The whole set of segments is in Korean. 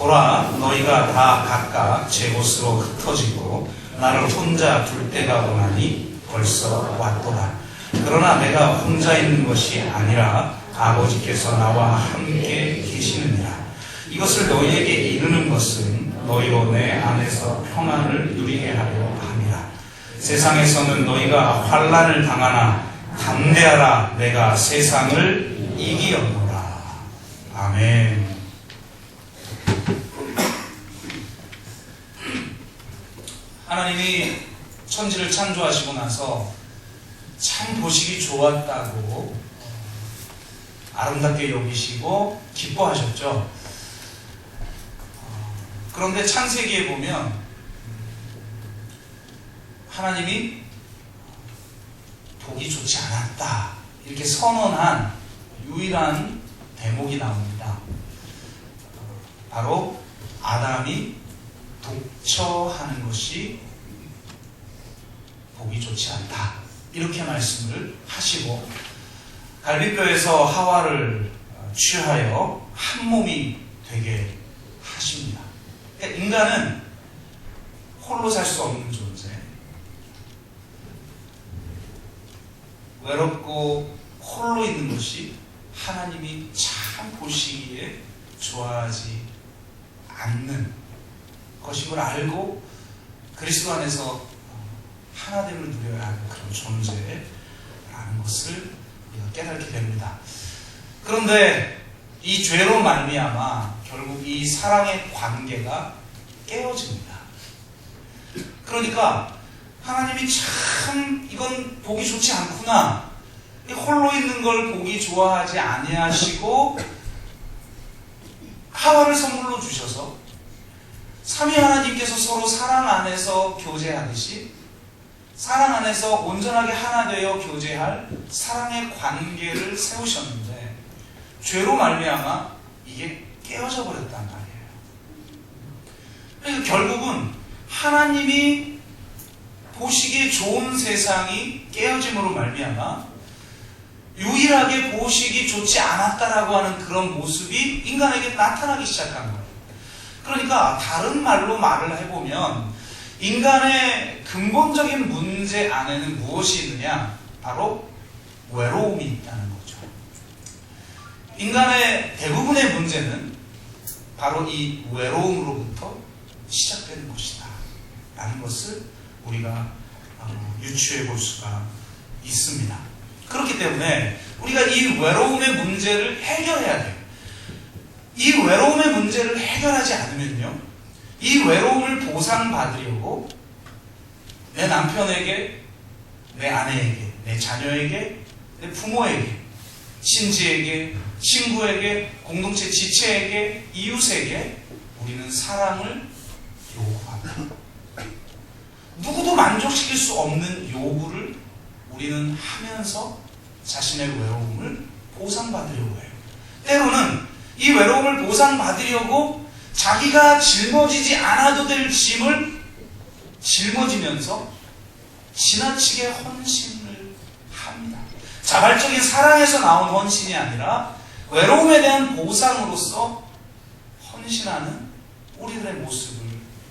보라, 너희가 다 각각 제 곳으로 흩어지고 나를 혼자 둘 때가 오나니 벌써 왔도다. 그러나 내가 혼자 있는 것이 아니라 아버지께서 나와 함께 계시느니라. 이것을 너희에게 이르는 것은 너희로 내 안에서 평안을 누리게 하려 함이라. 세상에서는 너희가 환난을 당하나 담대하라. 내가 세상을 이기었노라. 아멘. 하나님이 천지를 창조하시고 나서 참 보시기 좋았다고 아름답게 여기시고 기뻐하셨죠. 그런데 창세기에 보면 하나님이 보기 좋지 않았다 이렇게 선언한 유일한 대목이 나옵니다. 바로 아담이 독처하는 것이 보기 좋지 않다 이렇게 말씀을 하시고 갈빗뼈에서 하와를 취하여 한 몸이 되게 하십니다. 그러니까 인간은 홀로 살 수 없는 존재, 외롭고 홀로 있는 것이 하나님이 참 보시기에 좋아하지 않는 것임을 알고 그리스도 안에서 하나됨을 누려야 하는 그런 존재라는 것을 우리가 깨닫게 됩니다. 그런데 이 죄로 말미암아 결국 이 사랑의 관계가 깨어집니다. 그러니까 하나님이 참 이건 보기 좋지 않구나, 홀로 있는 걸 보기 좋아하지 아니하시고 하와를 선물로 주셔서 삼위 하나님께서 서로 사랑 안에서 교제하듯이 사랑 안에서 온전하게 하나 되어 교제할 사랑의 관계를 세우셨는데 죄로 말미암아 이게 깨어져 버렸단 말이에요. 그래서 결국은 하나님이 보시기에 좋은 세상이 깨어짐으로 말미암아 유일하게 보시기 좋지 않았다라고 하는 그런 모습이 인간에게 나타나기 시작한 거예요. 그러니까 다른 말로 말을 해보면 인간의 근본적인 문제 안에는 무엇이 있느냐? 바로 외로움이 있다는 거죠. 인간의 대부분의 문제는 바로 이 외로움으로부터 시작되는 것이다 라는 것을 우리가 유추해 볼 수가 있습니다. 그렇기 때문에 우리가 이 외로움의 문제를 해결해야 돼요. 이 외로움의 문제를 해결하지 않으면요, 이 외로움을 보상받으려고 내 남편에게, 내 아내에게, 내 자녀에게, 내 부모에게, 친지에게, 친구에게, 공동체 지체에게, 이웃에게 우리는 사랑을 요구합니다. 누구도 만족시킬 수 없는 요구를 우리는 하면서 자신의 외로움을 보상받으려고 해요. 때로는 이 외로움을 보상받으려고 자기가 짊어지지 않아도 될 짐을 짊어지면서 지나치게 헌신을 합니다. 자발적인 사랑에서 나온 헌신이 아니라 외로움에 대한 보상으로서 헌신하는 우리들의 모습을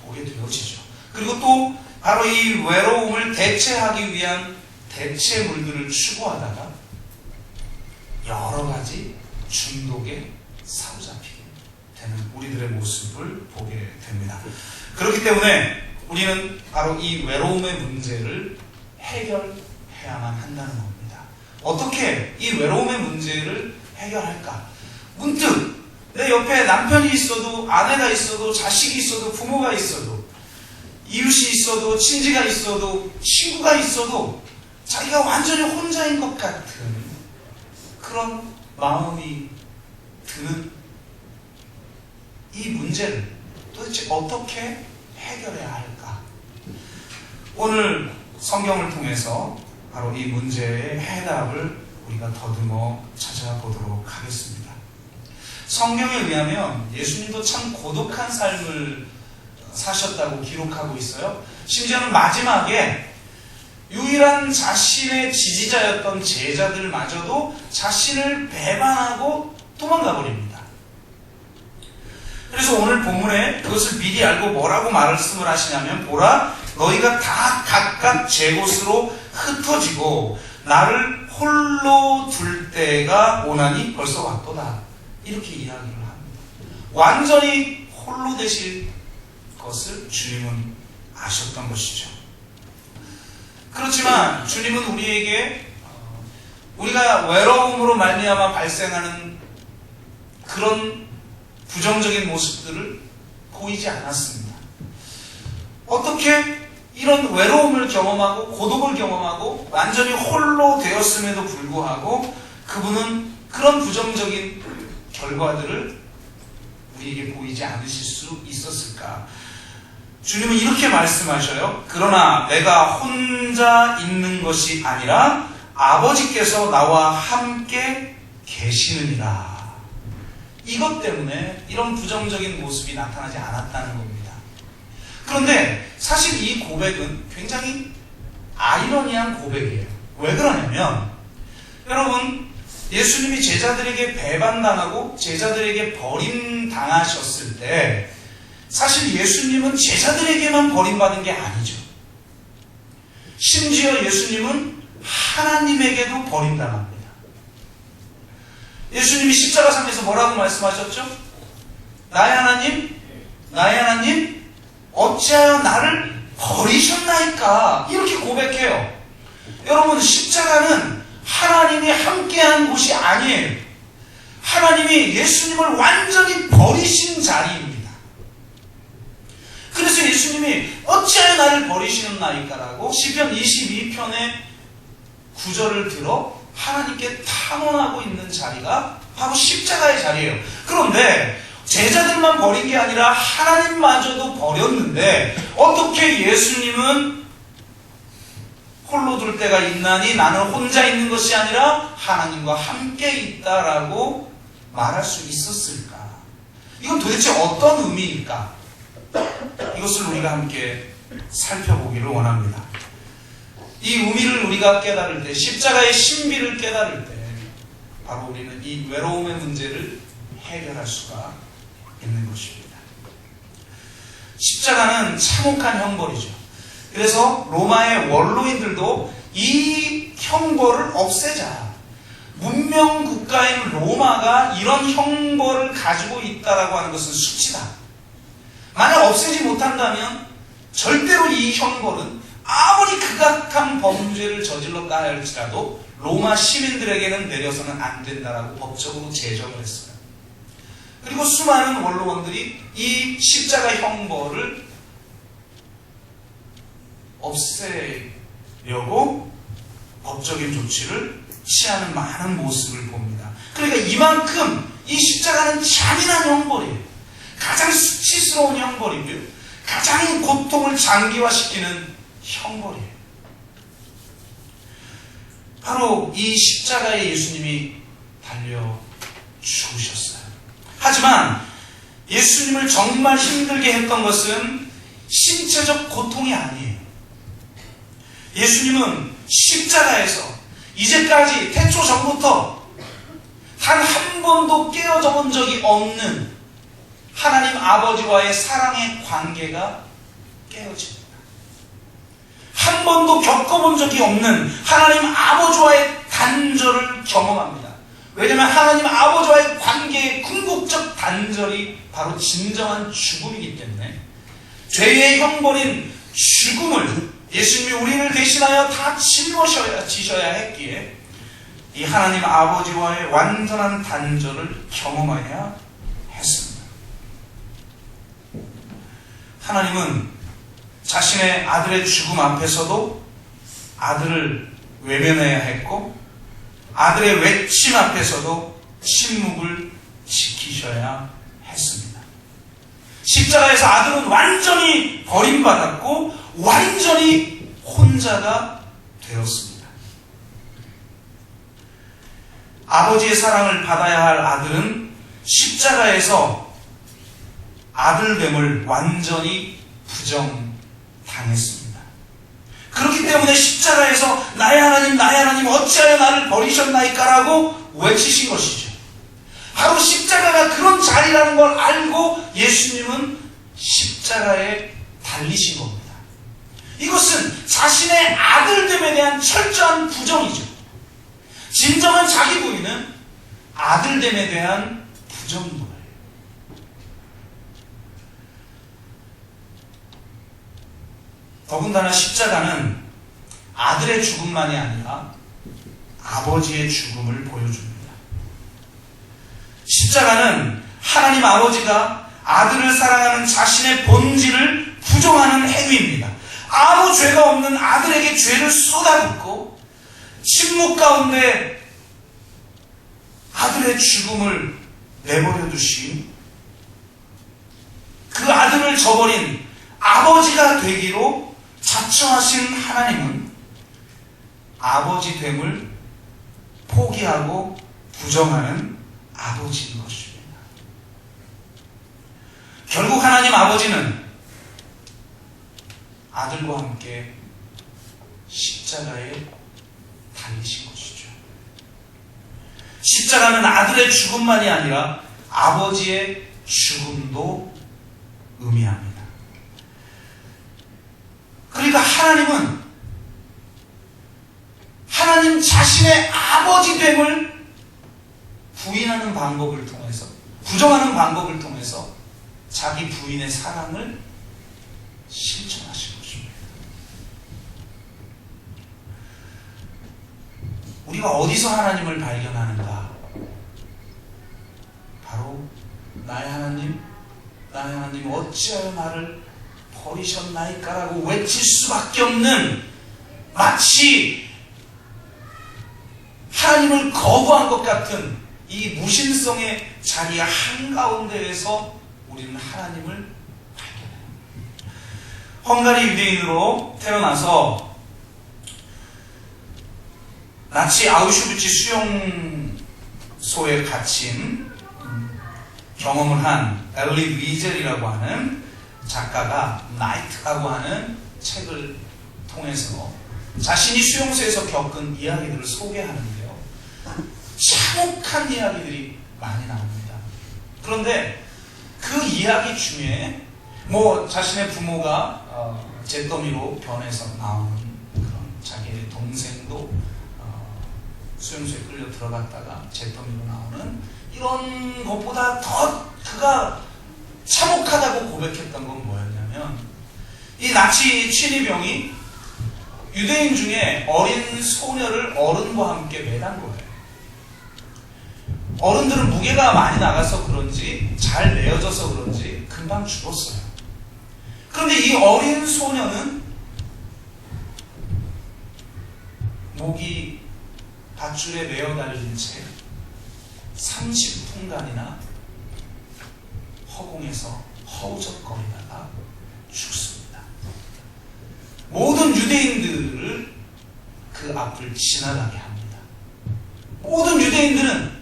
보게 되어지죠. 그리고 또 바로 이 외로움을 대체하기 위한 대체물들을 추구하다가 여러 가지 중독에 사로잡히게 되는 우리들의 모습을 보게 됩니다. 그렇기 때문에 우리는 바로 이 외로움의 문제를 해결해야만 한다는 겁니다. 어떻게 이 외로움의 문제를 해결할까? 문득 내 옆에 남편이 있어도, 아내가 있어도, 자식이 있어도, 부모가 있어도, 이웃이 있어도, 친지가 있어도, 친구가 있어도 자기가 완전히 혼자인 것 같은 그런 마음이 드는 이 문제를 도대체 어떻게 해결해야 할까? 오늘 성경을 통해서 바로 이 문제의 해답을 우리가 더듬어 찾아보도록 하겠습니다. 성경에 의하면 예수님도 참 고독한 삶을 사셨다고 기록하고 있어요. 심지어는 마지막에 유일한 자신의 지지자였던 제자들마저도 자신을 배반하고 도망가 버립니다. 그래서 오늘 본문에 그것을 미리 알고 뭐라고 말씀을 하시냐면, 보라, 너희가 다 각각 제 곳으로 흩어지고 나를 홀로 둘 때가 오나니 벌써 왔도다. 이렇게 이야기를 합니다. 완전히 홀로 되실 것을 주님은 아셨던 것이죠. 그렇지만 주님은 우리에게 우리가 외로움으로 말미암아 발생하는 그런 부정적인 모습들을 보이지 않았습니다. 어떻게 이런 외로움을 경험하고 고독을 경험하고 완전히 홀로 되었음에도 불구하고 그분은 그런 부정적인 결과들을 우리에게 보이지 않으실 수 있었을까? 주님은 이렇게 말씀하셔요. 그러나 내가 혼자 있는 것이 아니라 아버지께서 나와 함께 계시느니라. 이것 때문에 이런 부정적인 모습이 나타나지 않았다는 겁니다. 그런데 사실 이 고백은 굉장히 아이러니한 고백이에요. 왜 그러냐면, 여러분, 예수님이 제자들에게 배반당하고 제자들에게 버림당하셨을 때 사실 예수님은 제자들에게만 버림받은 게 아니죠. 심지어 예수님은 하나님에게도 버림당합니다. 예수님이 십자가상에서 뭐라고 말씀하셨죠? 나의 하나님, 나의 하나님, 어찌하여 나를 버리셨나이까? 이렇게 고백해요. 여러분, 십자가는 하나님이 함께한 곳이 아니에요. 하나님이 예수님을 완전히 버리신 자리입니다. 그래서 예수님이 어찌하여 나를 버리시는나이까라고 시편 22편의 9절을 들어 하나님께 탄원하고 있는 자리가 바로 십자가의 자리예요. 그런데 제자들만 버린 게 아니라 하나님마저도 버렸는데 어떻게 예수님은 홀로 둘 때가 있나니 나는 혼자 있는 것이 아니라 하나님과 함께 있다라고 말할 수 있었을까? 이건 도대체 어떤 의미일까? 이것을 우리가 함께 살펴보기를 원합니다. 이 의미를 우리가 깨달을 때, 십자가의 신비를 깨달을 때 바로 우리는 이 외로움의 문제를 해결할 수가 있는 것입니다. 십자가는 참혹한 형벌이죠. 그래서 로마의 원로인들도 이 형벌을 없애자, 문명 국가인 로마가 이런 형벌을 가지고 있다라고 하는 것은 수치다. 만약 없애지 못한다면 절대로 이 형벌은 아무리 극악한 범죄를 저질렀다 할지라도 로마 시민들에게는 내려서는 안 된다라고 법적으로 제정을 했어요. 그리고 수많은 원로원들이 이 십자가 형벌을 없애려고 법적인 조치를 취하는 많은 모습을 봅니다. 그러니까 이만큼 이 십자가는 잔인한 형벌이에요. 가장 수치스러운 형벌이고요. 가장 고통을 장기화시키는 형벌이에요. 바로 이 십자가에 예수님이 달려 죽으셨어요. 하지만 예수님을 정말 힘들게 했던 것은 신체적 고통이 아니에요. 예수님은 십자가에서 이제까지 태초 전부터 단 한 번도 깨어져 본 적이 없는 하나님 아버지와의 사랑의 관계가 깨어집니다. 한 번도 겪어본 적이 없는 하나님 아버지와의 단절을 경험합니다. 왜냐하면 하나님 아버지와의 관계의 궁극적 단절이 바로 진정한 죽음이기 때문에 죄의 형벌인 죽음을 예수님이 우리를 대신하여 다 짊어지셔야 했기에 이 하나님 아버지와의 완전한 단절을 경험해야 했습니다. 하나님은 자신의 아들의 죽음 앞에서도 아들을 외면해야 했고 아들의 외침 앞에서도 침묵을 지키셔야 했습니다. 십자가에서 아들은 완전히 버림받았고 완전히 혼자가 되었습니다. 아버지의 사랑을 받아야 할 아들은 십자가에서 아들됨을 완전히 부정당했습니다. 그렇기 때문에 십자가에서 나의 하나님 어찌하여 나를 버리셨나이까 라고 외치신 것이죠. 바로 십자가 십자가가 그런 자리라는 걸 알고 예수님은 십자가에 달리신 겁니다. 이것은 자신의 아들됨에 대한 철저한 부정이죠. 진정한 자기 부인은 아들됨에 대한 부정인 거예요. 더군다나 십자가는 아들의 죽음만이 아니라 아버지의 죽음을 보여줍니다. 십자가는 하나님 아버지가 아들을 사랑하는 자신의 본질을 부정하는 행위입니다. 아무 죄가 없는 아들에게 죄를 쏟아붓고 침묵 가운데 아들의 죽음을 내버려 두신 그 아들을 저버린 아버지가 되기로 자처하신 하나님은 아버지 됨을 포기하고 부정하는 아버지인 것입니다. 결국 하나님 아버지는 아들과 함께 십자가에 달리신 것이죠. 십자가는 아들의 죽음만이 아니라 아버지의 죽음도 의미합니다. 그러니까 하나님 자신의 아버지됨을 부인하는 방법을 통해서, 부정하는 방법을 통해서 자기 부인의 사랑을 실천하신 것입니다. 우리가 어디서 하나님을 발견하는가? 바로 나의 하나님 어찌하여 나를 버리셨나이까라고 외칠 수밖에 없는, 마치 하나님을 거부한 것 같은 이 무신성의 자리 한가운데에서 우리는 하나님을 발견해요. 헝가리 유대인으로 태어나서 나치 아우슈비츠 수용소에 갇힌 경험을 한 엘리 위젤이라고 하는 작가가 나이트라고 하는 책을 통해서 자신이 수용소에서 겪은 이야기들을 소개하는데요. 참혹한 이야기들이 많이 나옵니다. 그런데 그 이야기 중에 자신의 부모가 잿더미로 변해서 나오는 그런, 자기의 동생도 수용소에 끌려 들어갔다가 잿더미로 나오는 이런 것보다 더 그가 참혹하다고 고백했던 건 뭐였냐면, 이 나치 친위병이 유대인 중에 어린 소녀를 어른과 함께 매단 거예요. 어른들은 무게가 많이 나가서 그런지, 잘 내어져서 그런지 금방 죽었어요. 그런데 이 어린 소녀는 목이 밧줄에 매어 달린 채 30분간이나 허공에서 허우적거리다가 죽습니다. 모든 유대인들을 그 앞을 지나가게 합니다. 모든 유대인들은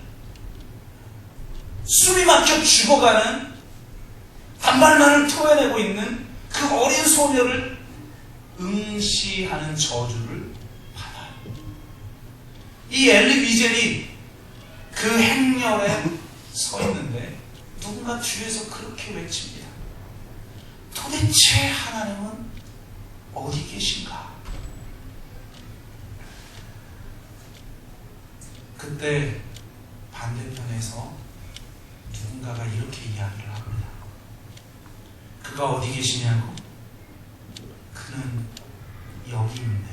숨이 막혀 죽어가는, 단발만을 토해내고 있는 그 어린 소녀를 응시하는 저주를 받아요. 이 엘리 위젤이 그 행렬에 서 있는데 누군가 뒤에서 그렇게 외칩니다. 도대체 하나님은 어디 계신가? 그때 반대편에서 누군가가 이렇게 이야기를 합니다. 그가 어디 계시냐고? 그는 여기 있네.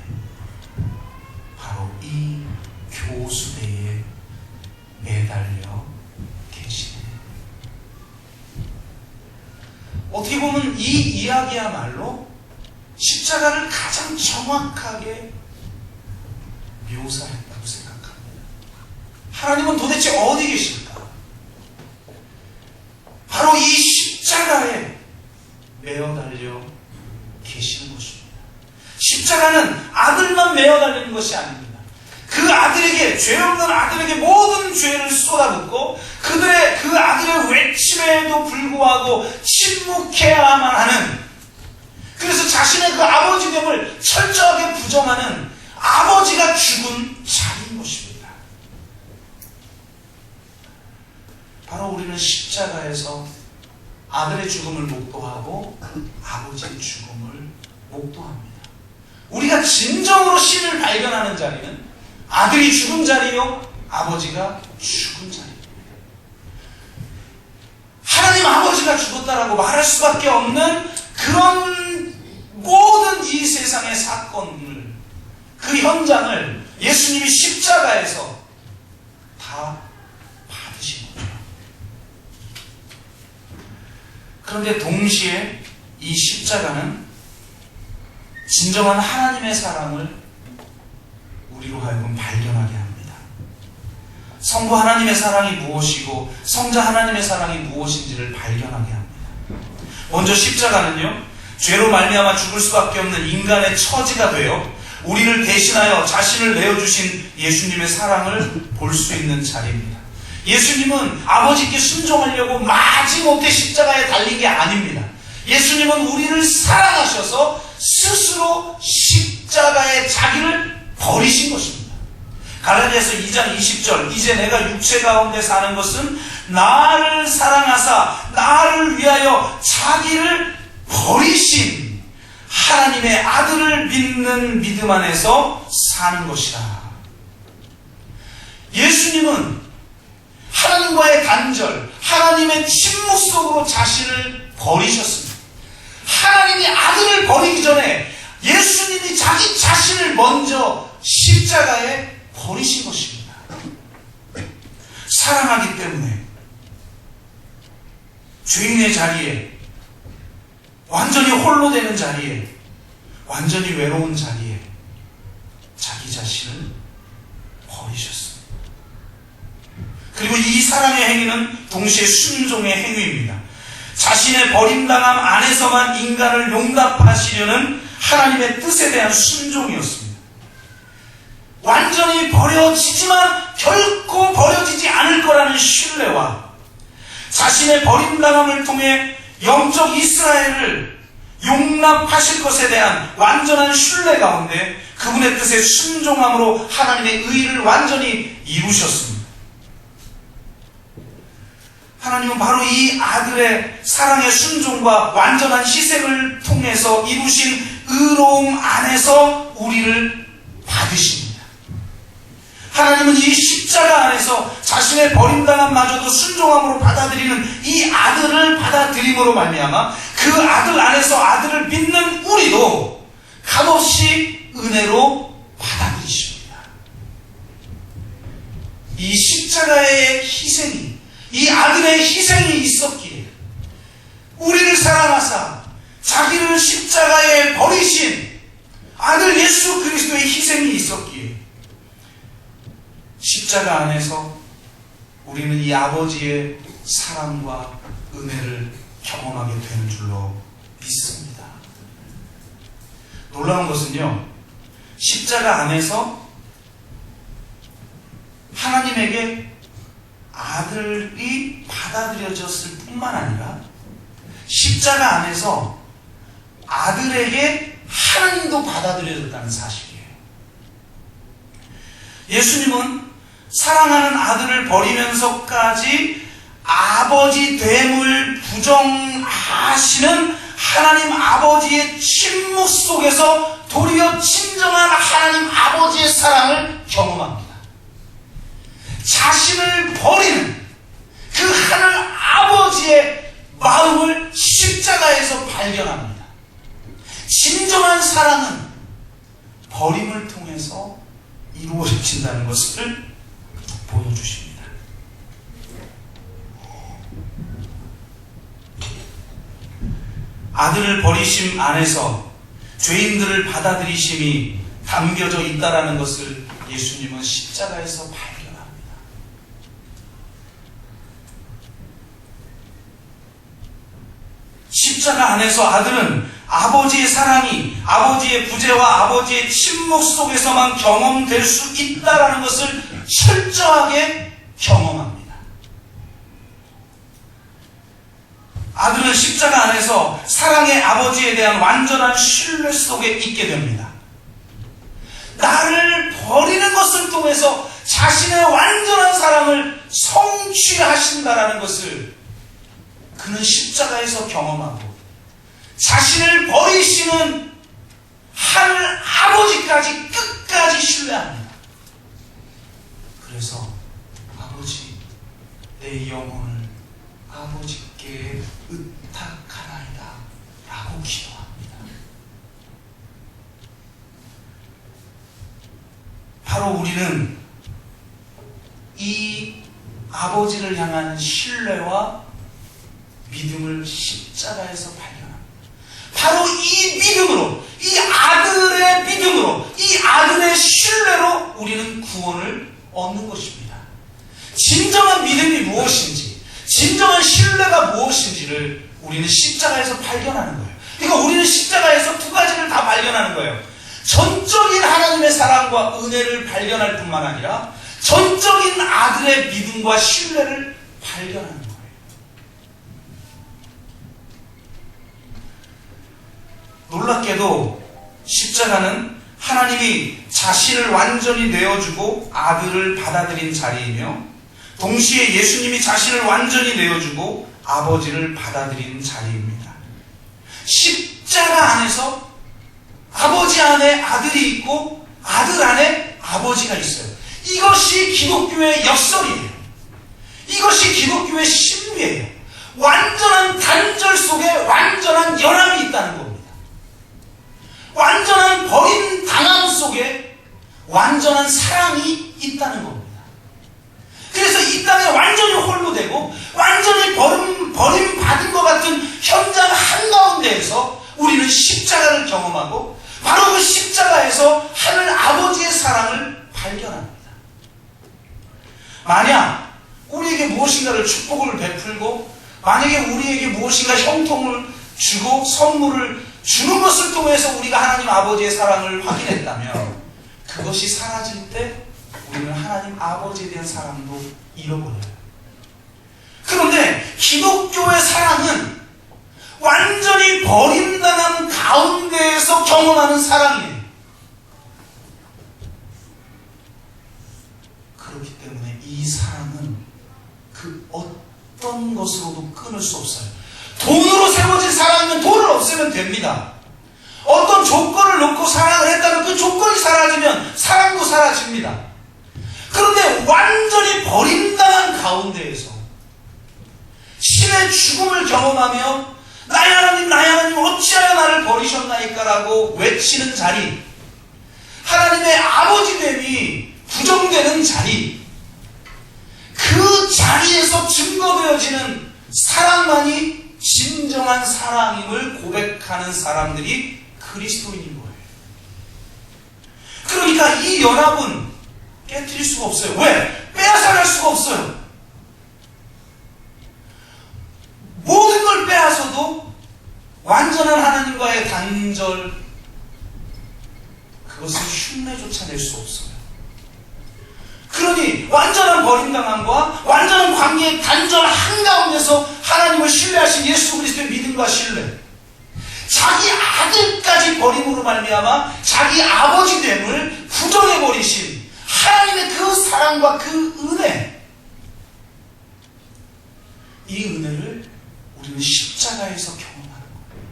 바로 이 교수대에 매달려 계시네. 어떻게 보면 이 이야기야말로 십자가를 가장 정확하게 묘사했다고 생각합니다. 하나님은 도대체 어디 계실까? 바로 이 십자가에 매어 달려 계시는 것입니다. 십자가는 아들만 매어 달리는 것이 아닙니다. 그 아들에게, 죄 없는 아들에게 모든 죄를 쏟아붓고 그 아들의 외침에도 불구하고 침묵해야만 하는, 그래서 자신의 그 아버지됨을 철저하게 부정하는 아버지가 죽은 자리인 것입니다. 바로 우리는 십자가에서 아들의 죽음을 목도하고 아버지의 죽음을 목도합니다. 우리가 진정으로 신을 발견하는 자리는 아들이 죽은 자리요, 아버지가 죽은 자리입니다. 하나님 아버지가 죽었다라고 말할 수밖에 없는 그런 모든 이 세상의 사건을, 그 현장을 예수님이 십자가에서 다 받으신 거죠. 그런데 동시에 이 십자가는 진정한 하나님의 사랑을 우리로 하여금 발견하게 합니다. 성부 하나님의 사랑이 무엇이고 성자 하나님의 사랑이 무엇인지를 발견하게 합니다. 먼저 십자가는요, 죄로 말미암아 죽을 수밖에 없는 인간의 처지가 되어 우리를 대신하여 자신을 내어주신 예수님의 사랑을 볼 수 있는 자리입니다. 예수님은 아버지께 순종하려고 마지못해 십자가에 달린 게 아닙니다. 예수님은 우리를 사랑하셔서 스스로 십자가에 자기를 버리신 것입니다. 갈라디아서 2장 20절, 이제 내가 육체 가운데 사는 것은 나를 사랑하사 나를 위하여 자기를 버리신 하나님의 아들을 믿는 믿음 안에서 사는 것이다. 예수님은 하나님과의 단절, 하나님의 침묵 속으로 자신을 버리셨습니다. 하나님이 아들을 버리기 전에 예수님이 자기 자신을 먼저 십자가에 버리신 것입니다. 사랑하기 때문에 죄인의 자리에, 완전히 홀로 되는 자리에, 완전히 외로운 자리에 자기 자신을 버리셨습니다. 그리고 이 사랑의 행위는 동시에 순종의 행위입니다. 자신의 버림당함 안에서만 인간을 용납하시려는 하나님의 뜻에 대한 순종이었습니다. 완전히 버려지지만 결코 버려지지 않을 거라는 신뢰와 자신의 버림당함을 통해 영적 이스라엘을 용납하실 것에 대한 완전한 신뢰 가운데 그분의 뜻에 순종함으로 하나님의 의를 완전히 이루셨습니다. 하나님은 바로 이 아들의 사랑의 순종과 완전한 희생을 통해서 이루신 의로움 안에서 우리를 받으십니다. 하나님은 이 십자가 안에서 자신의 버림당함마저도 순종함으로 받아들이는 이 아들을 받아들임으로 말미암아 그 아들 안에서 아들을 믿는 우리도 값없이 은혜로 받아들이십니다. 이 십자가의 희생이, 이 아들의 희생이 있었기에, 우리를 사랑하사 자기를 십자가에 버리신 아들 예수 그리스도의 희생이 있었기에 십자가 안에서 우리는 이 아버지의 사랑과 은혜를 경험하게 되는 줄로 믿습니다. 놀라운 것은요, 십자가 안에서 하나님에게 아들이 받아들여졌을 뿐만 아니라 십자가 안에서 아들에게 하나님도 받아들여졌다는 사실이에요. 예수님은 사랑하는 아들을 버리면서까지 아버지 됨을 부정하시는 하나님 아버지의 침묵 속에서 도리어 진정한 하나님 아버지의 사랑을 경험합니다. 자신을 버리는 그 하늘 아버지의 마음을 십자가에서 발견합니다. 진정한 사랑은 버림을 통해서 이루어진다는 것을 보여주십니다. 아들을 버리심 안에서 죄인들을 받아들이심이 담겨져 있다는 것을 예수님은 십자가에서 발견합니다. 십자가 안에서 아들은 아버지의 사랑이 아버지의 부재와 아버지의 침묵 속에서만 경험될 수 있다는 것을 철저하게 경험합니다. 아들은 십자가 안에서 사랑의 아버지에 대한 완전한 신뢰 속에 있게 됩니다. 나를 버리는 것을 통해서 자신의 완전한 사랑을 성취하신다라는 것을 그는 십자가에서 경험하고 자신을 버리시는 하늘 아버지까지 끝까지 신뢰합니다. 그래서 아버지, 내 영혼을 아버지께 의탁하나이다 라고 기도합니다. 바로 우리는 이 아버지를 향한 신뢰와 믿음을 십자가에서 발견합니다. 바로 이 믿음으로, 이 아들의 믿음으로, 이 아들의 신뢰로 우리는 구원을 얻는 것입니다. 진정한 믿음이 무엇인지, 진정한 신뢰가 무엇인지를 우리는 십자가에서 발견하는 거예요. 그러니까 우리는 십자가에서 두 가지를 다 발견하는 거예요. 전적인 하나님의 사랑과 은혜를 발견할 뿐만 아니라 전적인 아들의 믿음과 신뢰를 발견하는 거예요. 놀랍게도 십자가는 하나님이 자신을 완전히 내어주고 아들을 받아들인 자리이며 동시에 예수님이 자신을 완전히 내어주고 아버지를 받아들인 자리입니다. 십자가 안에서 아버지 안에 아들이 있고 아들 안에 아버지가 있어요. 이것이 기독교의 역설이에요. 이것이 기독교의 신비예요. 완전한 단절 속에 완전한 연합이 있다는 겁니다. 완전한 버림당함 속에 완전한 사랑이 있다는 겁니다. 그래서 이 땅에 완전히 홀로 되고 완전히 버림받은 것 같은 현장 한가운데에서 우리는 십자가를 경험하고 바로 그 십자가에서 하늘 아버지의 사랑을 발견합니다. 만약 우리에게 무엇인가를 축복을 베풀고 만약에 우리에게 무엇인가 형통을 주고 선물을 주는 것을 통해서 우리가 하나님 아버지의 사랑을 확인했다면 그것이 사라질 때 우리는 하나님 아버지에 대한 사랑도 잃어버려요. 그런데 기독교의 사랑은 완전히 버림당한 가운데에서 경험하는 사랑이에요. 그렇기 때문에 이 사랑은 그 어떤 것으로도 끊을 수 없어요. 돈으로 세워진 사랑이면 돈을 없애면 됩니다. 어떤 조건을 놓고 사랑을 했다면 그 조건이 사라지면 사랑도 사라집니다. 그런데 완전히 버림당한 가운데에서 신의 죽음을 경험하며 나의 하나님 어찌하여 나를 버리셨나이까 라고 외치는 자리, 하나님의 아버지됨이 부정되는 자리, 그 자리에서 증거되어지는 사랑만이 진정한 사랑임을 고백하는 사람들이 그리스도인인 거예요. 그러니까 이 연합은 깨트릴 수가 없어요. 왜? 빼앗아갈 수가 없어요. 모든 걸 빼앗아도 완전한 하나님과의 단절, 그것을 흉내조차 낼 수 없어요. 그러니 완전한 버림당함과 완전한 관계의 단절 한가운데서 하나님을 신뢰하신 예수 그리스도의 믿음과 신뢰, 자기 아들까지 버림으로 말미암아 자기 아버지됨을 부정해버리신 하나님의 그 사랑과 그 은혜, 이 은혜를 우리는 십자가에서 경험하는 거예요.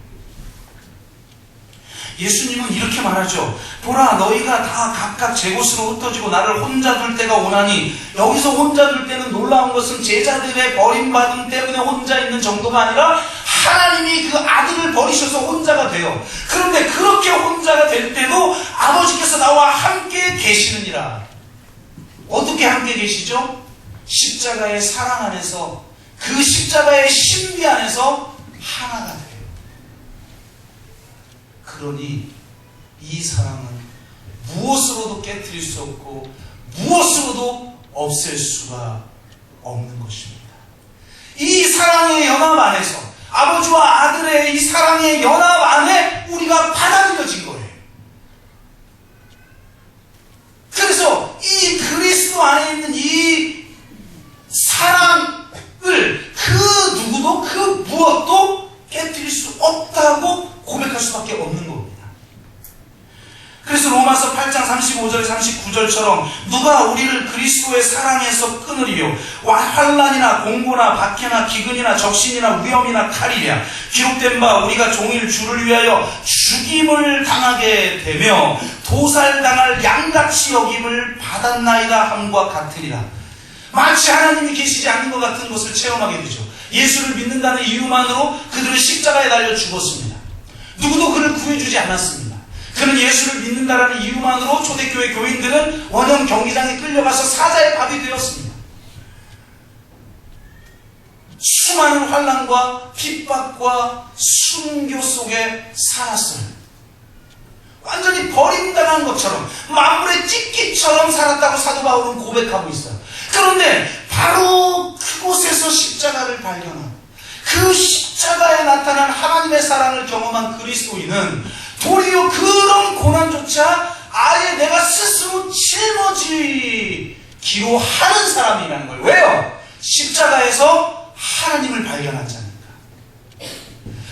예수님은 이렇게 말하죠. 보라, 너희가 다 각각 제 곳으로 흩어지고 나를 혼자 둘 때가 오나니, 여기서 혼자 둘 때는 놀라운 것은 제자들의 버림받음 때문에 혼자 있는 정도가 아니라 하나님이 그 아들을 버리셔서 혼자가 돼요. 그런데 그렇게 혼자가 될 때도 아버지께서 나와 함께 계시느니라. 어떻게 함께 계시죠? 십자가의 사랑 안에서, 그 십자가의 신비 안에서 하나가 돼요. 그러니 이 사랑은 무엇으로도 깨트릴 수 없고 무엇으로도 없앨 수가 없는 것입니다. 이 사랑의 연합 안에서, 아버지와 아들의 이 사랑의 연합 안에 우리가 받아들여진 거예요. 그래서 이 그리스도 안에 있는 이 사랑을 그 누구도 그 무엇도 깨트릴 수 없다고 고백할 수밖에 없는 겁니다. 그래서 로마서 8장 35절 39절처럼 누가 우리를 그리스도의 사랑에서 끊으리요? 환난이나 공고나 박해나 기근이나 적신이나 위험이나 칼이랴. 기록된 바 우리가 종일 주를 위하여 죽임을 당하게 되며 도살당할 양같이 여김을 받았나이다 함과 같으리라. 마치 하나님이 계시지 않는 것 같은 것을 체험하게 되죠. 예수를 믿는다는 이유만으로 그들은 십자가에 달려 죽었습니다. 누구도 그를 구해주지 않았습니다. 그는 예수를 믿는다는 이유만으로 초대교회 교인들은 원형 경기장에 끌려가서 사자의 밥이 되었습니다. 수많은 환난과 핍박과 순교 속에 살았어요. 완전히 버림당한 것처럼 만물의 찢기처럼 살았다고 사도 바울은 고백하고 있어요. 그런데 바로 그곳에서 십자가를 발견한, 그 십자가에 나타난 하나님의 사랑을 경험한 그리스도인은 도리어 그런 고난조차 아예 내가 스스로 짊어지기로 하는 사람이라는 거예요. 왜요? 십자가에서 하나님을 발견하지 않을까.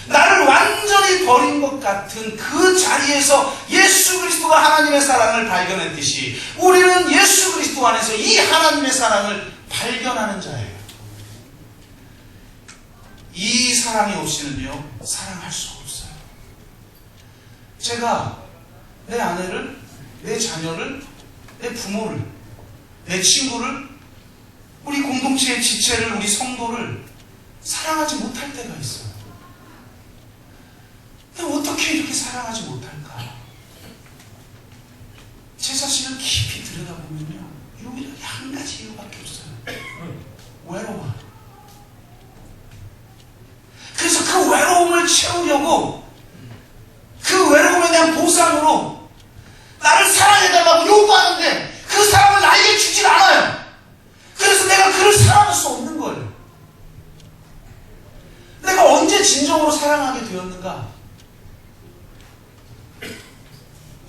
나를 완전히 버린 것 같은 그 자리에서 예수 그리스도가 하나님의 사랑을 발견했듯이 우리는 예수 그리스도 안에서 이 하나님의 사랑을 발견하는 자예요. 이 사랑이 없이는요, 사랑할 수 없어요. 제가 내 아내를, 내 자녀를, 내 부모를, 내 친구를, 우리 공동체의 지체를, 우리 성도를 사랑하지 못할 때가 있어요. 근데 어떻게 이렇게 사랑하지 못할까? 제 자신을 깊이 들여다보면요, 유일하게 한 가지 이유밖에 없어요. 외로워. 그래서 그 외로움을 채우려고, 그 외로움에 대한 보상으로 나를 사랑해달라고 요구하는데 그 사랑을 나에게 주질 않아요. 그래서 내가 그를 사랑할 수 없는 거예요. 내가 언제 진정으로 사랑하게 되었는가?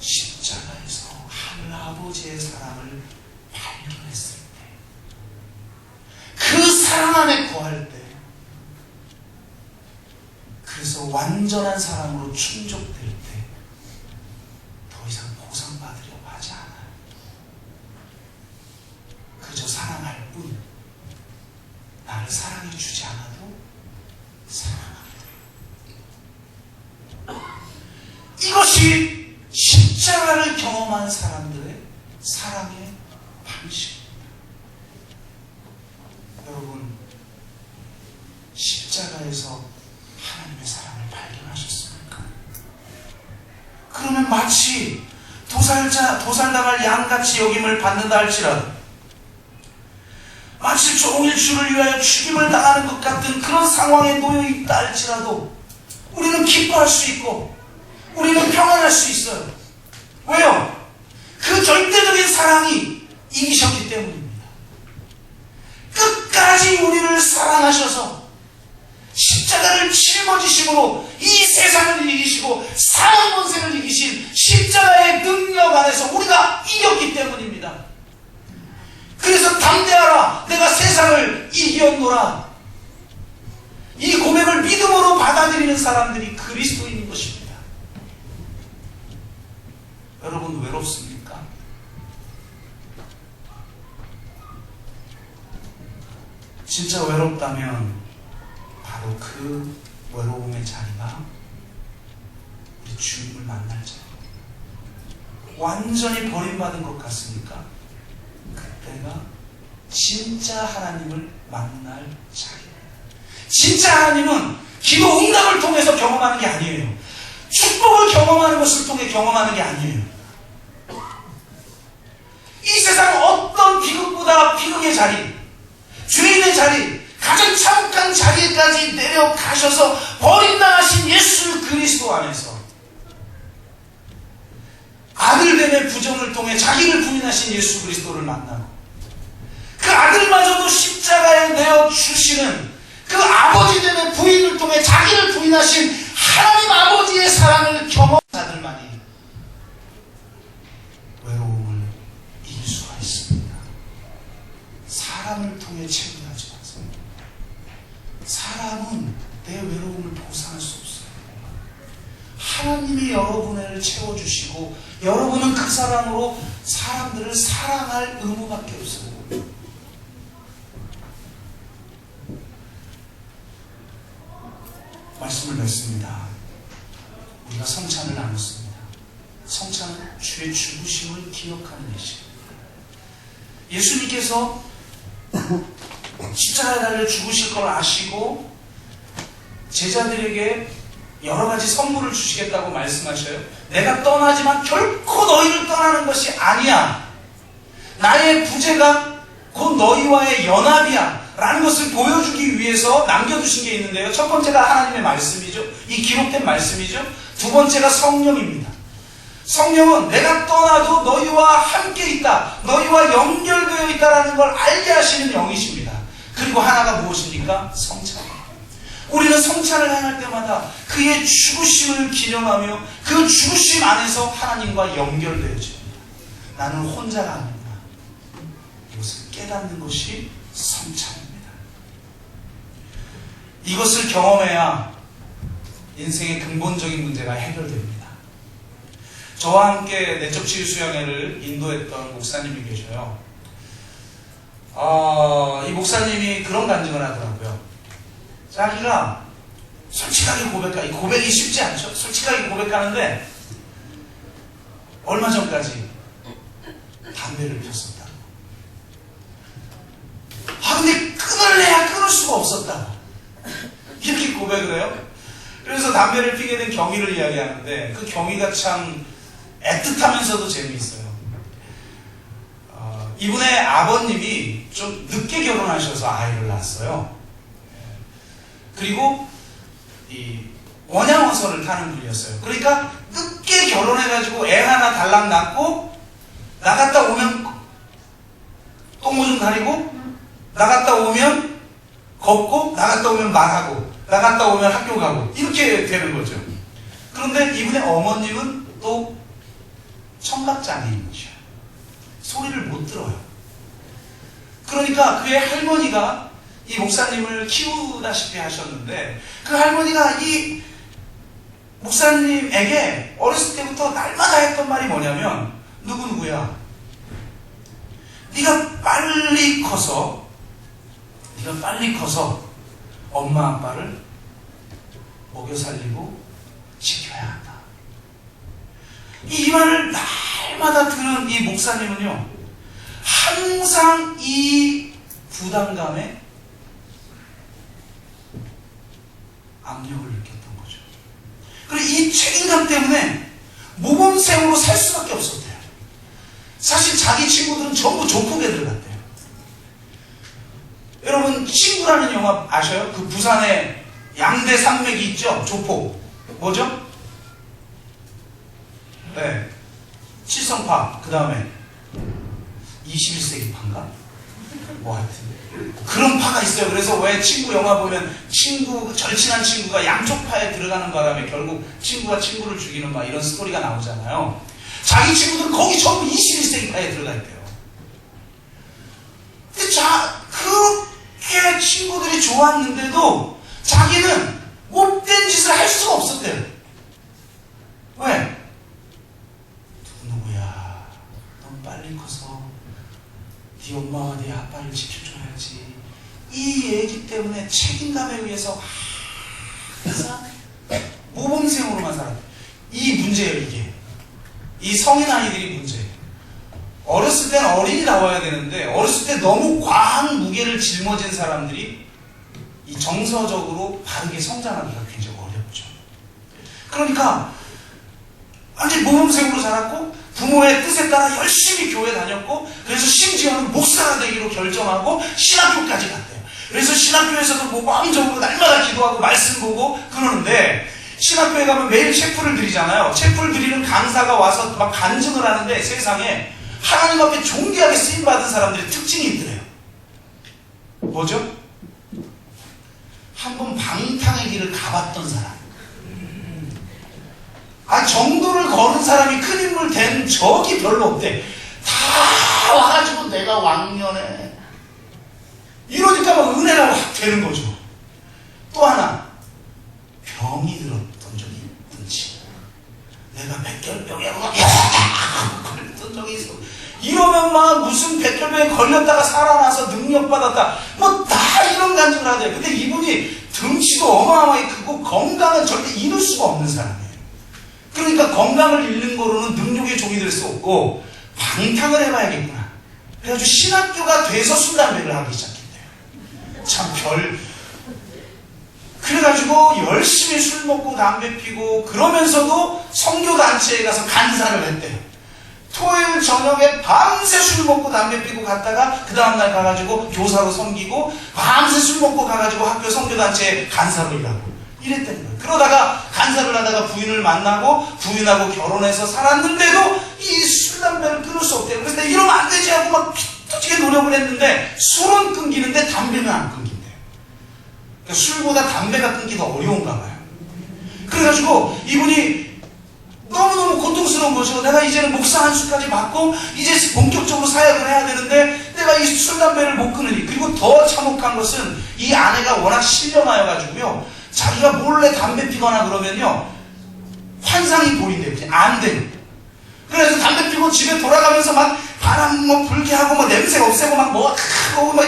십자가에서 하늘 아버지의 사랑을 발견했을 때, 그 사랑 안에 거할 때, 그래서 완전한 사랑으로 충족될 때 더 이상 보상받으려고 하지 않아요. 그저 사랑할 뿐, 나를 사랑해 주지 않아도 사랑하게 돼요. 이것이 십자가를 경험한 사람들의 사랑의 방식입니다. 여러분, 십자가에서 하나님의 사랑을 발견하셨습니까? 그러면 마치 도살당할 양같이 여김을 받는다 할지라도, 마치 종일 주를 위하여 죽임을 당하는 것 같은 그런 상황에 놓여 있다 할지라도 우리는 기뻐할 수 있고 우리는 평안할 수 있어요. 왜요? 그 절대적인 사랑이 이기셨기 때문입니다. 끝까지 우리를 사랑하셔서 십자가를 짊어지심으로 이 세상을 이기시고 사망 권세를 이기신 십자가의 능력 안에서 우리가 이겼기 때문입니다. 그래서 담대하라, 내가 세상을 이겼노라. 이 고백을 믿음으로 받아들이는 사람들이 그리스도인인 것입니다. 여러분, 외롭습니까? 진짜 외롭다면 바로 그 외로움의 자리가 우리 주님을 만날 자리. 완전히 버림받은 것 같습니까? 그때가 진짜 하나님을 만날 자리예요. 진짜 하나님은 기도 응답을 통해서 경험하는 게 아니에요. 축복을 경험하는 것을 통해 경험하는 게 아니에요. 이 세상 어떤 비극보다 비극의 자리, 죄인의 자리, 가장 참혹한 자리까지 내려가셔서 버림당하신 예수 그리스도 안에서 아들됨의 부정을 통해 자기를 부인하신 예수 그리스도를 만나고, 그 아들마저도 십자가에 내어주시는 그 아버지됨의 부인을 통해 자기를 부인하신 하나님 아버지의 사랑을 경험한 자들만이 외로움을 이길 수가 있습니다. 사람을 통해 체험하지 마세요. 사람은 내 외로움을 보상할 수 없어요. 하나님이 여러분을 채워주시고 여러분은 그 사랑으로 사람들을 사랑할 의무밖에 없어요. 말씀을 냈습니다. 우리가 성찬을 나눴습니다. 성찬은 주의 죽으심을 기억하는 예식입니다. 예수님께서 십자가에 달려 죽으실 걸 아시고 제자들에게 여러 가지 선물을 주시겠다고 말씀하셔요. 내가 떠나지만 결코 너희를 떠나는 것이 아니야. 나의 부재가 곧 너희와의 연합이야 라는 것을 보여주기 위해서 남겨두신 게 있는데요. 첫 번째가 하나님의 말씀이죠. 이 기록된 말씀이죠. 두 번째가 성령입니다. 성령은 내가 떠나도 너희와 함께 있다, 너희와 연결되어 있다라는 걸 알게 하시는 영이십니다. 그리고 하나가 무엇입니까? 성찬. 우리는 성찬을 행할 때마다 그의 죽으심을 기념하며 그 죽으심 안에서 하나님과 연결되어집니다. 나는 혼자가 아니구나. 이것을 깨닫는 것이 성찬입니다. 이것을 경험해야 인생의 근본적인 문제가 해결됩니다. 저와 함께 내적 치유 수양회를 인도했던 목사님이 계셔요. 이 목사님이 그런 간증을 하더라고요. 자기가 솔직하게 고백하, 이 고백이 쉽지 않죠? 솔직하게 고백하는데 얼마 전까지 담배를 폈었다. 근데 끊을래야 끊을 수가 없었다. 이렇게 고백을 해요. 그래서 담배를 피게 된 경위를 이야기하는데 그 경위가 참 애틋하면서도 재미있어요. 이분의 아버님이 좀 늦게 결혼하셔서 아이를 낳았어요. 그리고 이 원양어선을 타는 분이었어요. 그러니까 늦게 결혼해가지고 애 하나 달랑 낳고 나갔다 오면 똥오줌 가리고 나갔다 오면 걷고 나갔다 오면 말하고 나갔다 오면 학교 가고 이렇게 되는 거죠. 그런데 이분의 어머님은 또 청각장애인이셔요. 소리를 못 들어요. 그러니까 그의 할머니가 이 목사님을 키우다시피 하셨는데 그 할머니가 이 목사님에게 어렸을 때부터 날마다 했던 말이 뭐냐면 누구누구야, 네가 빨리 커서 엄마 아빠를 먹여 살리고 지켜야 한다. 이 말을 날마다 들은 이 목사님은요, 항상 이 부담감에 압력을 느꼈던 거죠. 그리고 이 책임감 때문에 모범생으로 살 수밖에 없었대요. 사실 자기 친구들은 전부 조폭애들 같대요. 여러분 친구라는 영화 아셔요? 그 부산에 양대 산맥이 있죠? 조폭. 뭐죠? 네. 칠성파. 그 다음에 21세기 파인가? 뭐 하여튼 그런 파가 있어요. 그래서 왜 친구 영화 보면 절친한 친구가 양쪽 파에 들어가는 바람에 결국 친구가 친구를 죽이는 막 이런 스토리가 나오잖아요. 자기 친구들은 거기 전부 21세기 파에 들어가 있대요. 근데 그렇게 친구들이 좋았는데도 자기는 못된 짓을 할 수가 없었대요. 왜? 누구야? 넌 빨리 커서 네 엄마와 네 아빠를 지켜줘야지. 이 얘기 때문에 책임감에 의해서 항상 모범생으로만 살았대. 이 문제예요, 이게. 이 성인 아이들이 문제예요. 어렸을 때는 어린이 나와야 되는데 어렸을 때 너무 과한 무게를 짊어진 사람들이 이 정서적으로 바르게 성장하기가 굉장히 어렵죠. 그러니까 완전히 모범생으로 자랐고 부모의 뜻에 따라 열심히 교회 다녔고 그래서 심지어는 목사가 되기로 결정하고 신학교까지 갔대요. 그래서 신학교에서도 뭐 마음적으로 날마다 기도하고 말씀 보고 그러는데 신학교에 가면 매일 체프를 드리잖아요. 체프를 드리는 강사가 와서 막 간증을 하는데 세상에 하나님 앞에 존귀하게 쓰임받은 사람들의 특징이 있더래요. 뭐죠? 한번 방탕의 길을 가봤던 사람. 정도를 거는 사람이 큰 인물 된 적이 별로 없대. 다 와가지고 내가 왕년에 이러니까 막 은혜가 확 되는 거죠. 또 하나 병이 들었던 적이 있던 친구. 내가 백혈병에 걸렸던 적이 있어. 이러면 막 무슨 백혈병에 걸렸다가 살아나서 능력받았다. 뭐 다 이런 간증을 하대요. 근데 이분이 등치도 어마어마하게 크고 건강은 절대 잃을 수가 없는 사람이에요. 그러니까 건강을 잃는 거로는 능력의 종이 될 수 없고 방탕을 해봐야겠구나. 그래가지고 신학교가 돼서 술, 담배를 하기 시작했대요. 참 그래가지고 열심히 술 먹고 담배 피고 그러면서도 선교단체에 가서 간사를 했대요. 토요일 저녁에 밤새 술 먹고 담배 피고 갔다가 그 다음날 가가지고 교사로 섬기고 밤새 술 먹고 가가지고 학교 선교단체에 간사로 일하고 이랬다는 거예요. 그러다가 간사를 하다가 부인을 만나고 부인하고 결혼해서 살았는데도 이 술, 담배를 끊을 수 없대요. 그래서 이러면 안 되지 하고 막 피터지게 노력을 했는데 술은 끊기는데 담배는 안 끊긴대요. 그러니까 술보다 담배가 끊기 더 어려운가 봐요. 그래가지고 이분이 너무너무 고통스러운 거죠. 내가 이제는 목사 한 수까지 받고 이제 본격적으로 사역을 해야 되는데 내가 이 술, 담배를 못 끊으니. 그리고 더 참혹한 것은 이 아내가 워낙 신령하여가지고요. 자기가 몰래 담배 피거나 그러면요. 환상이 보인대요. 안 돼요. 그래서 담배 피고 집에 돌아가면서 막 바람 뭐 불게 하고 뭐 냄새 없애고 막 뭐 하고 막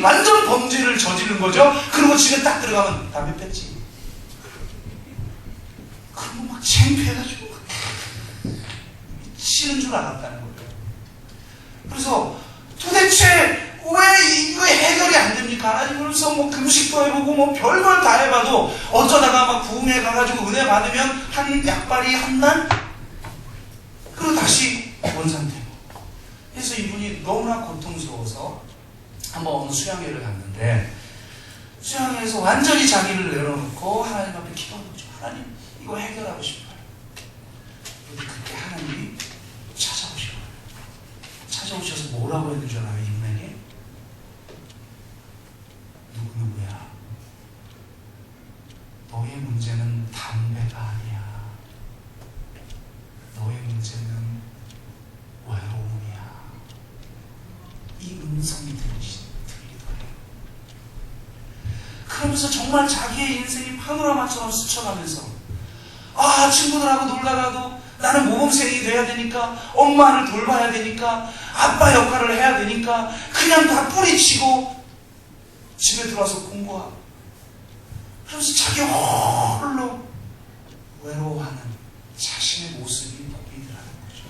완전 범죄를 저지른 거죠. 그리고 집에 딱 들어가면 담배 뺐지. 그러면 막 창피해가지고 미치는 줄 알았다는 거예요. 그래서 도대체 왜 이거 해결이 안 됩니까? 하나님으로서 뭐 금식도 해보고 뭐 별걸 다 해봐도 어쩌다가 막 부흥회 가가지고 은혜 받으면 한 약발이 한 날? 그리고 다시 원상태고. 그래서 이분이 너무나 고통스러워서 한번 어느 수양회를 갔는데 수양회에서 완전히 자기를 내려놓고 하나님 앞에 기도하는 거죠. 하나님 이거 해결하고 싶어요. 그때 하나님이 찾아오시고 찾아오셔서 뭐라고 했는 줄 알아요? 이분에게 누구야? 너의 문제는 담배가 아니야. 너의 문제는 외로움이야. 이 음성이 들리더래요. 그러면서 정말 자기의 인생이 파노라마처럼 스쳐가면서 친구들하고 놀다가도 나는 모범생이 돼야 되니까 엄마를 돌봐야 되니까 아빠 역할을 해야 되니까 그냥 다 뿌리치고 집에 들어와서 공부하고 그러면서 자기 홀로 외로워하는 자신의 모습이 보이더라는 거죠.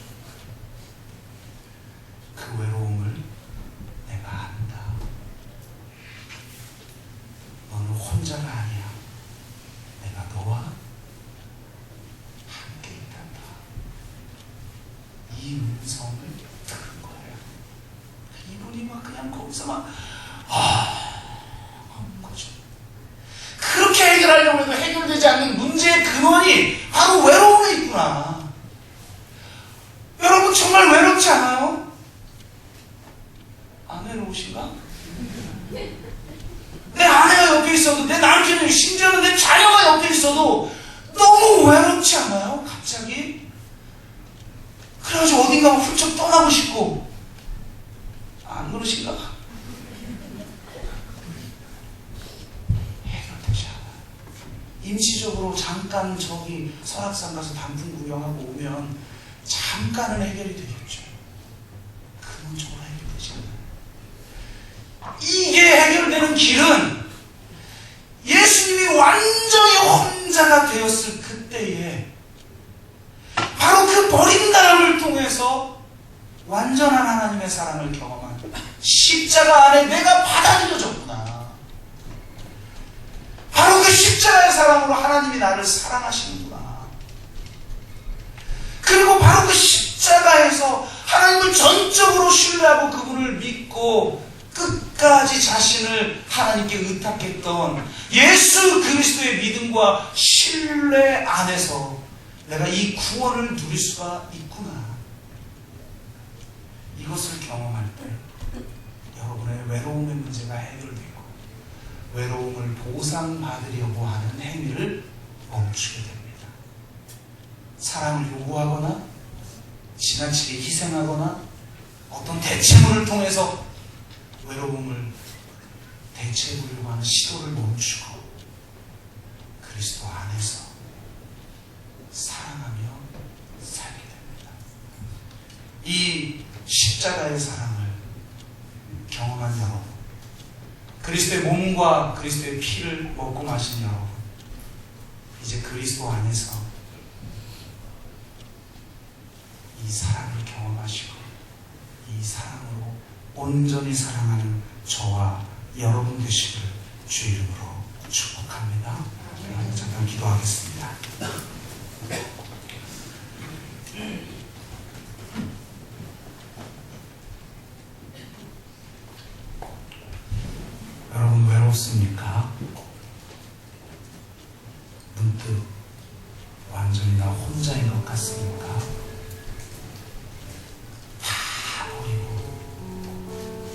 그 외로움을 내가 안다. 너는 혼자가 아니야. 내가 너와 함께 있단다. 이 음성을 들은 거예요. 이분이 막 그냥 거기서 막 하는 거죠. 그렇게 해결하려고 해도 해결되지 않는 문제의 근원이 바로 외로움에 있구나. 여러분 정말 외롭지 않아요? 안 외로우신가? 내 아내가 옆에 있어도 내 남편이 심지어는 내 자녀가 옆에 있어도 너무 외롭지 않아요? 갑자기? 그래가지고 어딘가 훌쩍 떠나고 싶고 안 그러신가? 해결되지 않아요. 임시적으로 잠깐 저기 설악산 가서 단풍 구경하고 오면 잠깐은 해결이 되겠죠. 근원적으로 해결되지 않아요. 이게 해결되는 길은 예수님이 완전히 혼자가 되었을 그때에 바로 그 버림당함을 통해서 완전한 하나님의 사랑을 경험한 십자가 안에 내가 받아들여졌구나. 바로 그 십자가의 사랑으로 하나님이 나를 사랑하시는구나. 그리고 바로 그 십자가에서 하나님을 전적으로 신뢰하고 그분을 믿고 끝까지 자신을 하나님께 의탁했던 예수 그리스도의 믿음과 신뢰 안에서 내가 이 구원을 누릴 수가 있구나. 이것을 경험할 때 여러분의 외로움의 문제가 해결되고 외로움을 보상받으려고 하는 행위를 멈추게 됩니다. 사랑을 요구하거나 지나치게 희생하거나 어떤 대체물을 통해서 외로움을 대체해보려고 하는 시도를 멈추고 그리스도 안에서 사랑하는 이 십자가의 사랑을 경험한 여러분, 그리스도의 몸과 그리스도의 피를 먹고 마신 여러분, 이제 그리스도 안에서 이 사랑을 경험하시고 이 사랑으로 온전히 사랑하는 저와 여러분 되시길 주 이름으로 축복합니다. 잠깐 기도하겠습니다. 여러분 외롭습니까? 문득 완전히 나 혼자인 것 같습니까? 다 버리고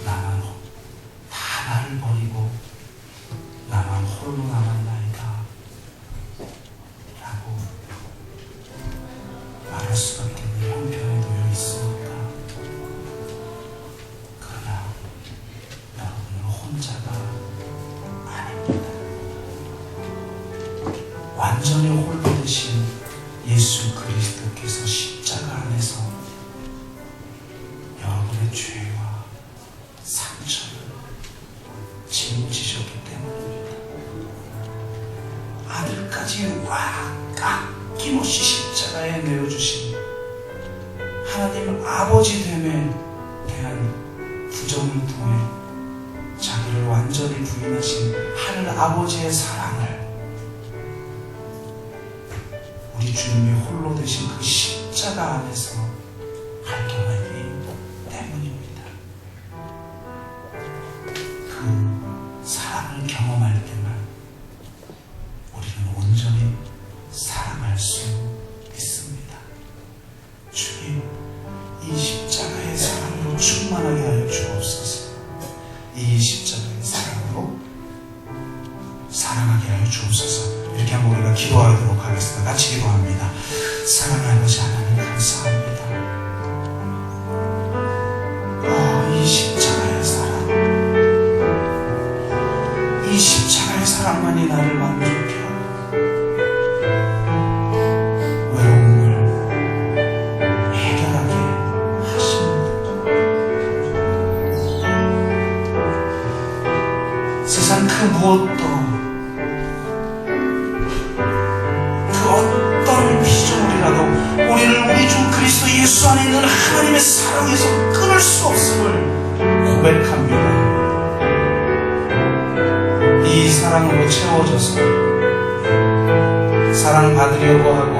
다 나를 버리고 나만 홀로 남았나이다 라고 말할 수밖에 없는 형편에 놓여 있습니까? 그러나 여러분은 혼자가 아닙니다. 완전히 홀로 되신 예수 그리스도께서 십자가 안에서 여러분의 죄와 상처를 짊어지셨기 때문입니다. 아들까지 아낌없이 십자가에 내어주신 하나님 아버지 됨에 대한 부정을 통해 자기를 완전히 부인하신 하늘 아버지의 사랑을 우리 주님이 홀로 되신 그 십자가 안에서 발견하기 때문입니다. 그 사랑을 경험할 때만 우리는 온전히 사랑할 수 있습니다. 주님, 이 십자가의 사랑으로 충만하게 하여 주옵소서. 이 십자가의 사랑으로 사랑하게 하여 주옵소서. 이렇게 한번 우리가 기도하도록 하겠습니다. 같이 기도합니다. 사랑의 아버지 하나님 감사합니다. 이 십자가의 사랑, 이 십자가의 사랑만이 나를 만족해 하고 외로움을 해결하게 하십니다. 세상 그 무엇도 우리를 우리 주 그리스도 예수 안에 있는 하나님의 사랑에서 끊을 수 없음을 고백합니다. 이 사랑으로 채워져서 사랑받으려고 하고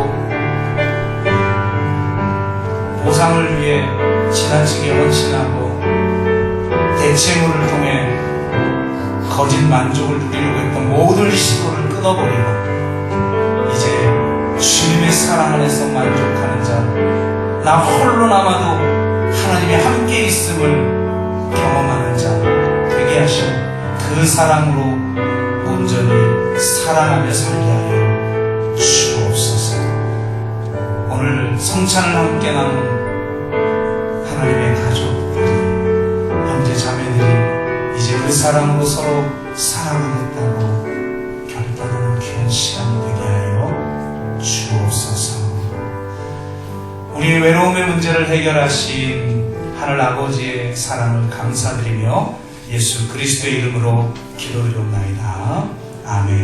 보상을 위해 지나치게 헌신하고 대체물을 통해 거짓 만족을 누리려고 했던 모든 시도를 끊어버리고 이제 주님의 사랑 안에서 만족하는 자, 나 홀로 남아도 하나님이 함께 있음을 경험하는 자 되게 하시고 그 사랑으로 온전히 사랑하며 살게 하여 주옵소서. 오늘 성찬을 함께 나눈 하나님의 가족들이, 형제 자매들이 이제 그 사랑으로 서로 사랑하겠다고 결단하는 귀한 시간이 되게 하여 주옵소서. 우리 외로움의 문제를 해결하신 하늘 아버지의 사랑을 감사드리며 예수 그리스도의 이름으로 기도드리옵나이다. 아멘.